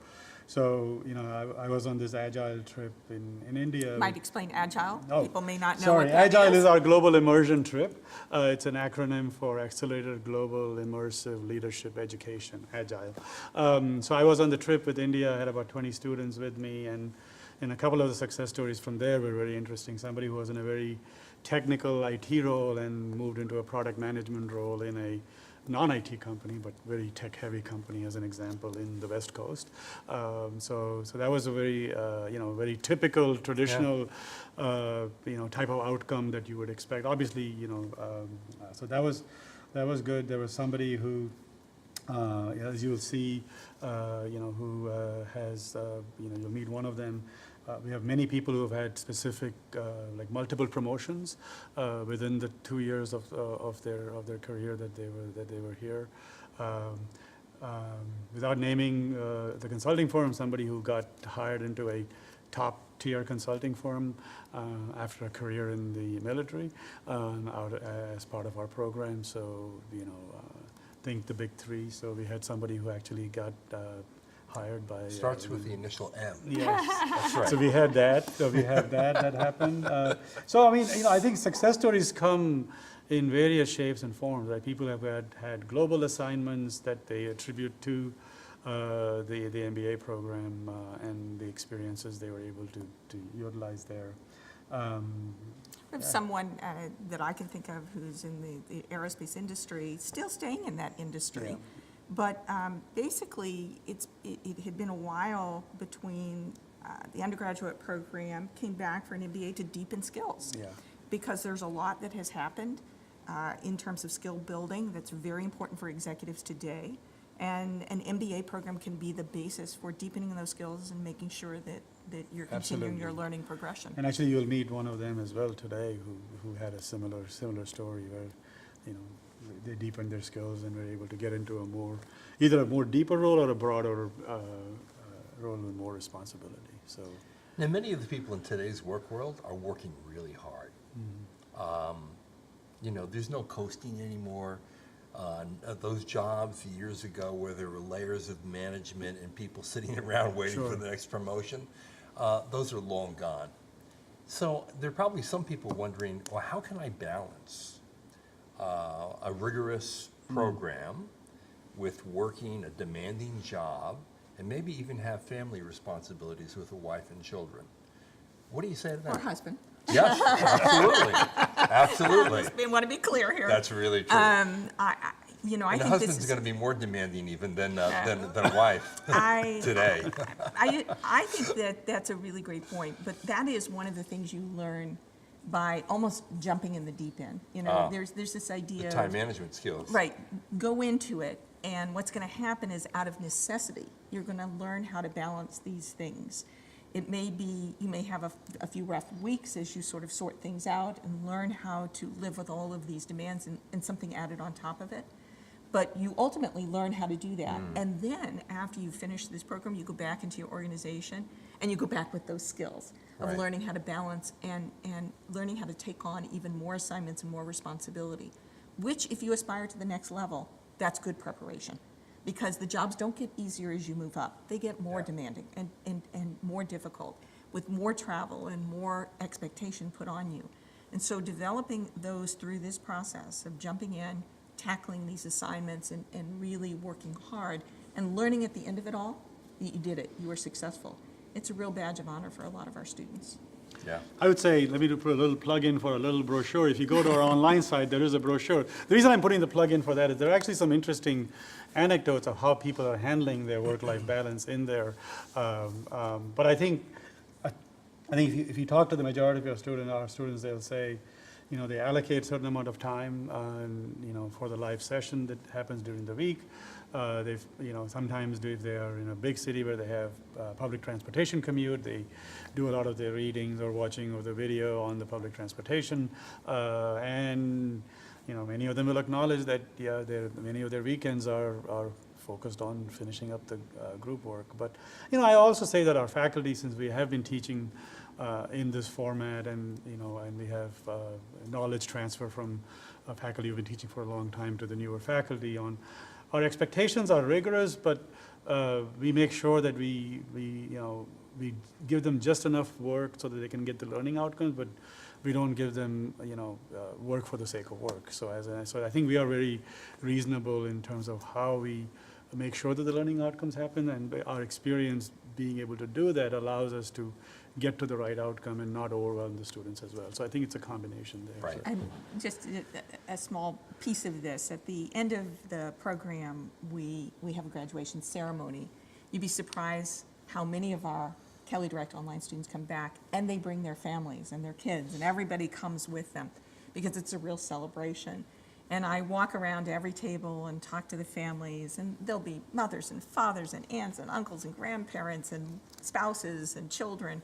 I was on this Agile trip in India. Might explain Agile. Oh, People may not know sorry, what that Agile is. is our global immersion trip. It's an acronym for Accelerated Global Immersive Leadership Education, Agile. So I was on the trip with India, I had about 20 students with me, and a couple of the success stories from there were very interesting. Somebody who was in a very technical IT role and moved into a product management role in a non-IT company, but very tech-heavy company, as an example, in the West Coast. So that was a very, very typical, traditional, type of outcome that you would expect. Obviously, so that was good. There was somebody who, as you'll see, who has, you'll meet one of them. We have many people who have had specific, like multiple promotions within the 2 years of their career that they were here. Without naming the consulting firm, somebody who got hired into a top-tier consulting firm after a career in the military out as part of our program. So, think the big three. So we had somebody who actually got hired by... Starts with the initial M. Yes. That's right. So we had that. That happened. I think success stories come in various shapes and forms. Like people have had global assignments that they attribute to the MBA program and the experiences they were able to utilize there. We have someone that I can think of who's in the aerospace industry, still staying in that industry. Yeah. But basically, it had been a while between the undergraduate program, came back for an MBA to deepen skills. Yeah. Because there's a lot that has happened in terms of skill building that's very important for executives today. And an MBA program can be the basis for deepening those skills and making sure that you're continuing your Absolutely. learning progression. And actually, you'll meet one of them as well today who had a similar story where, they deepened their skills and were able to get into either a more deeper role or a broader role with more responsibility. So, Now, many of the people in today's work world are working really hard. There's no coasting anymore. Those jobs years ago where there were layers of management and people sitting around waiting Sure. for the next promotion, those are long gone. So there are probably some people wondering, well, how can I balance a rigorous program with working a demanding job and maybe even have family responsibilities with a wife and children? What do you say to that? Or husband. Yes, absolutely. Absolutely. We want to be clear here. That's really true. I And the think this husband's is. going to be more demanding even than a wife today. I think that's a really great point, but that is one of the things you learn by almost jumping in the deep end. You know, there's this idea The of, time management skills. right, go into it, and what's going to happen is out of necessity, you're going to learn how to balance these things. It may be, you may have a few rough weeks as you sort of sort things out and learn how to live with all of these demands and something added on top of it. But you ultimately learn how to do that. And then after you finish this program, you go back into your organization and you go back with those skills of Right. learning how to balance and learning how to take on even more assignments and more responsibility, which if you aspire to the next level, that's good preparation. Because the jobs don't get easier as you move up. They get more Yeah. demanding and more difficult with more travel and more expectation put on you. And so developing those through this process of jumping in, tackling these assignments and really working hard and learning at the end of it all that you did it, you were successful. It's a real badge of honor for a lot of our students. Yeah. I would say, let me put a little plug in for a little brochure. If you go to our online site, there is a brochure. The reason I'm putting the plug in for that is there are actually some interesting anecdotes of how people are handling their work-life balance in there. But I think if you talk to the majority of our students, they'll say, you know, they allocate a certain amount of time, you know, for the live session that happens during the week. They've, you know, sometimes if they are in a big city where they have public transportation commute, they do a lot of their readings or watching of the video on the public transportation. And, you know, many of them will acknowledge that, yeah, many of their weekends are focused on finishing up the group work. But, you know, I also say that our faculty, since we have been teaching in this format, and you know, and we have knowledge transfer from faculty who've been teaching for a long time to the newer faculty. On our expectations are rigorous, but we make sure that we give them just enough work so that they can get the learning outcomes, but we don't give them work for the sake of work. So so I think we are very reasonable in terms of how we make sure that the learning outcomes happen, and our experience being able to do that allows us to get to the right outcome and not overwhelm the students as well. So I think it's a combination there. Right. So. And just a small piece of this, at the end of the program, we have a graduation ceremony. You'd be surprised how many of our Kelley Direct online students come back and they bring their families and their kids, and everybody comes with them because it's a real celebration. And I walk around to every table and talk to the families, and there'll be mothers and fathers and aunts and uncles and grandparents and spouses and children.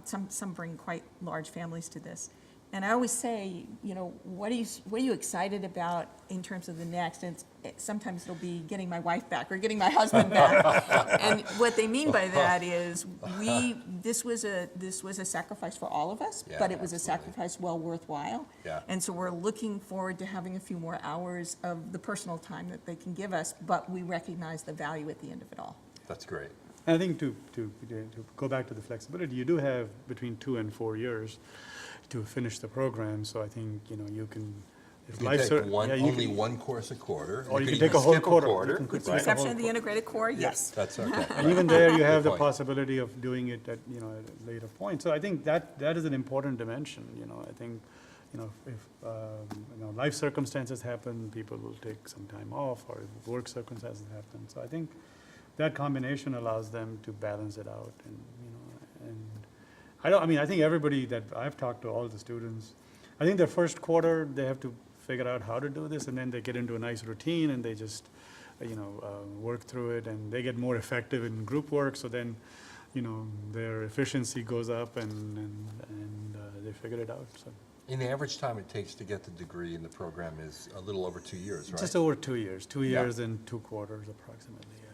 Some bring quite large families to this. And I always say, you know, what are you excited about in terms of the next? And sometimes it'll be getting my wife back or getting my husband back. And what they mean by that is this was a sacrifice for all of us, Yeah, but it was a absolutely. sacrifice well worthwhile. Yeah. And so we're looking forward to having a few more hours of the personal time that they can give us, but we recognize the value at the end of it all. That's great. And I think to go back to the flexibility, you do have between 2 and 4 years to finish the program. So I think, you know, you can, if You life can cer- take yeah, you only can- one course a quarter. Or you can even take a whole skip quarter. You quarter, can With the take a exception whole of the quarter. integrated core, yes. That's okay. And even there, you Good have the point. possibility of doing it at, you know, at a later point. So I think that is an important dimension, you know. I think, you know, if life circumstances happen, people will take some time off, or if work circumstances happen. So I think that combination allows them to balance it out, and, you know, and I think everybody that I've talked to, all the students, I think their first quarter, they have to figure out how to do this, and then they get into a nice routine, and they just, work through it, and they get more effective in group work, so then, you know, their efficiency goes up, and they figure it out, so. And the average time it takes to get the degree in the program is a little over 2 years, right? Just over 2 years, 2 Yeah. years and 2 quarters approximately, yeah.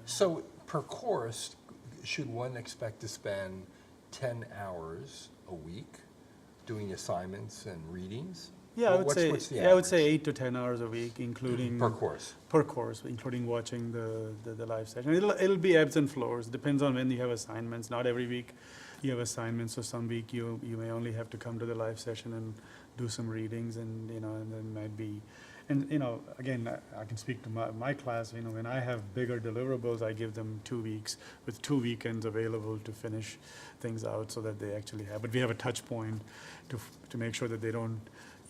So per course, should one expect to spend 10 hours a week doing assignments and readings? Yeah, I would What's- say, what's the I would say average? 8 to 10 hours a week, including. Per course. Per course, including watching the live session. It'll be ebbs and flows, depends on when you have assignments. Not every week you have assignments, so some week you may only have to come to the live session and do some readings, and, you know, and then might be, and, you know, again, I can speak to my class, you know, when I have bigger deliverables, I give them 2 weeks with 2 weekends available to finish things out so that they actually have, but we have a touch point to make sure that they don't,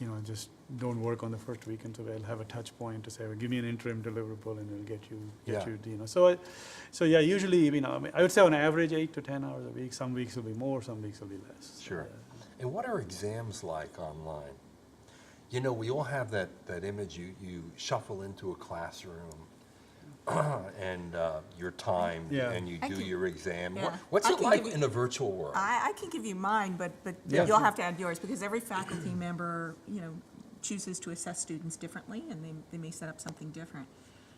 you know, just don't work on the first weekend, so we'll have a touch point to say, well, give me an interim deliverable and it'll get you, Yeah. you know. So yeah, usually, you know, I would say on average 8 to 10 hours a week. Some weeks will be more, some weeks will be less. Sure. And what are exams like online? You know, we all have that image, you shuffle into a classroom and you're timed Yeah. and you I do can- your exam. yeah. What's I it can like give you- in a virtual world? I can give you mine, but Yeah. you'll have to add yours, because every faculty member, chooses to assess students differently, and they may set up something different.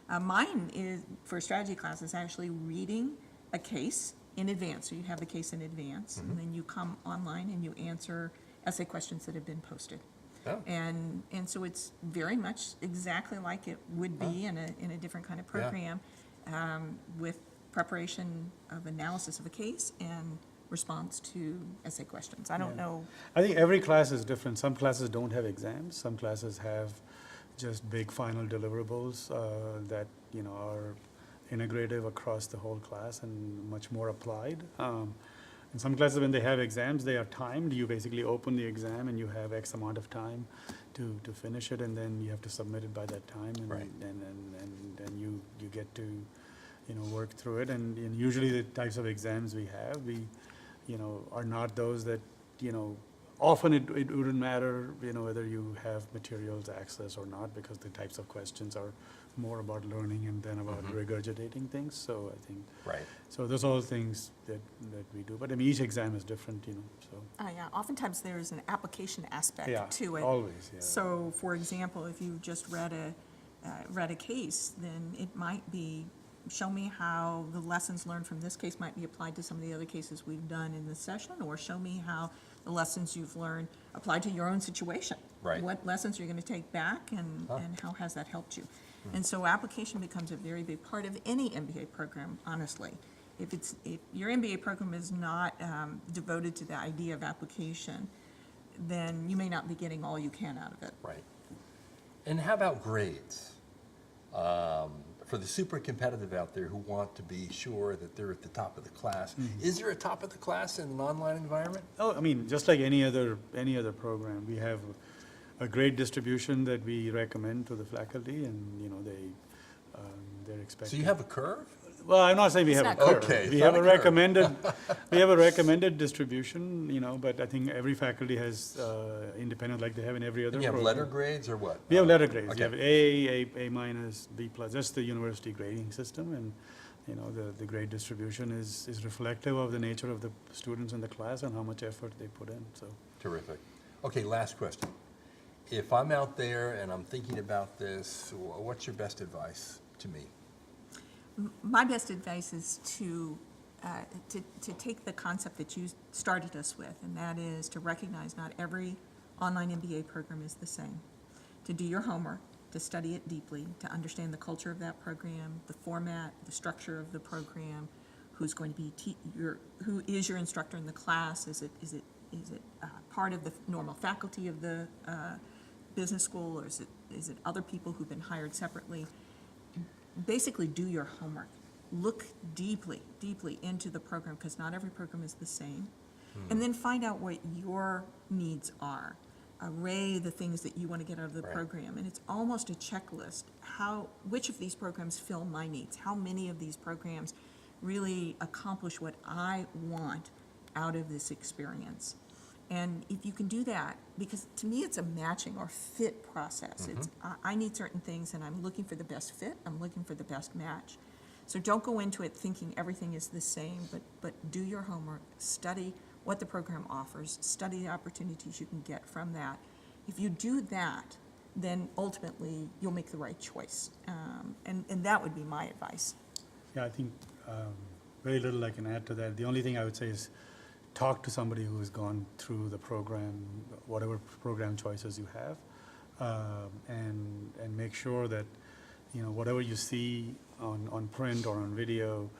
Mine is, for a strategy class, is actually reading a case in advance, so you have the case in advance, and then you come online and you answer essay questions that have been posted. Oh. And so it's very much exactly like it would be in a different kind of Yeah. program, with preparation of analysis of a case and response to essay questions. I don't Yeah. know, I think every class is different. Some classes don't have exams. Some classes have just big final deliverables that are integrative across the whole class and much more applied. In some classes, when they have exams, they are timed. You basically open the exam and you have X amount of time to finish it, and then you have to submit it by that time, and Right. and you get to work through it. And usually the types of exams we have, are not those that often it wouldn't matter whether you have materials access or not, because the types of questions are more about learning and then about regurgitating things. So I think Right. so those are all things that we do. But I mean, each exam is different, so. yeah, oftentimes there is an application aspect Yeah, to it. always, yeah. So, for example, if you just read a case, then it might be, show me how the lessons learned from this case might be applied to some of the other cases we've done in this session, or show me how the lessons you've learned apply to your own situation. Right. What lessons are you going to take back, and how has that helped you? And so application becomes a very big part of any MBA program, honestly. If your MBA program is not devoted to the idea of application, then you may not be getting all you can out of it. Right. And how about grades? For the super competitive out there who want to be sure that they're at the top of the class, is there a top of the class in an online environment? Oh, I mean, just like any other program, we have a grade distribution that we recommend to the faculty, and they're expected. So you have a curve? Well, I'm not saying we It's have a not curve. Okay, We it's have not a a curve. recommended distribution, but I think every faculty has independent, like they have in every other And you have program. letter grades or what? We have letter grades. Okay. We have A minus, B plus. That's the university grading system, and the grade distribution is reflective of the nature of the students in the class and how much effort they put in. So. Terrific. Okay, last question. If I'm out there and I'm thinking about this, what's your best advice to me? My best advice is to take the concept that you started us with, and that is to recognize not every online MBA program is the same. To do your homework, to study it deeply, to understand the culture of that program, the format, the structure of the program, who's going to be who is your instructor in the class? Is it part of the normal faculty of the business school, or is it other people who've been hired separately? Basically, do your homework. Look deeply into the program, because not every program is the same. And then find out what your needs are. Array the things that you want to get out of the Right. program. And it's almost a checklist. Which of these programs fill my needs? How many of these programs really accomplish what I want out of this experience? And if you can do that, because to me it's a matching or fit process. It's I need certain things and I'm looking for the best fit, I'm looking for the best match. So don't go into it thinking everything is the same, but do your homework, study what the program offers, study the opportunities you can get from that. If you do that, then ultimately you'll make the right choice. And that would be my advice. Yeah, I think very little I can add to that. The only thing I would say is talk to somebody who has gone through the program, whatever program choices you have, and make sure that whatever you see on print or on video,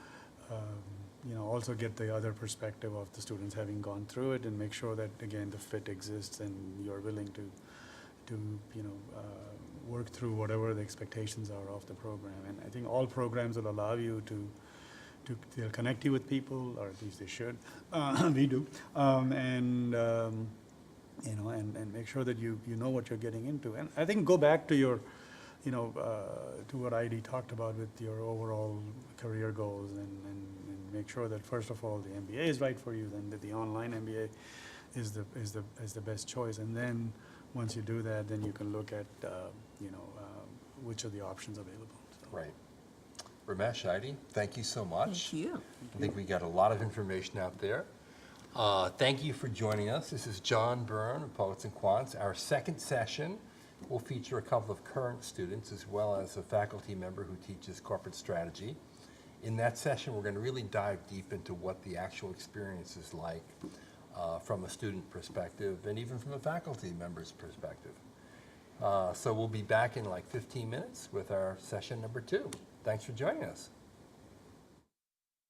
also get the other perspective of the students having gone through it, and make sure that again the fit exists and you're willing to work through whatever the expectations are of the program. And I think all programs will allow you they'll connect you with people, or at least they should. We do, and make sure that you know what you're getting into. And I think go back to your, to what Idie talked about with your overall career goals, and make sure that first of all the MBA is right for you, then that the online MBA is the best choice. And then, once you do that, then you can look at, which are the options available. So. Right. Ramesh, Idie, thank you so much. Thank you. I think we got a lot of information out there. Thank you for joining us. This is John Byrne of Poets and Quants. Our second session will feature a couple of current students as well as a faculty member who teaches corporate strategy. In that session, we're going to really dive deep into what the actual experience is like from a student perspective and even from a faculty member's perspective. So we'll be back in like 15 minutes with our session number 2. Thanks for joining us.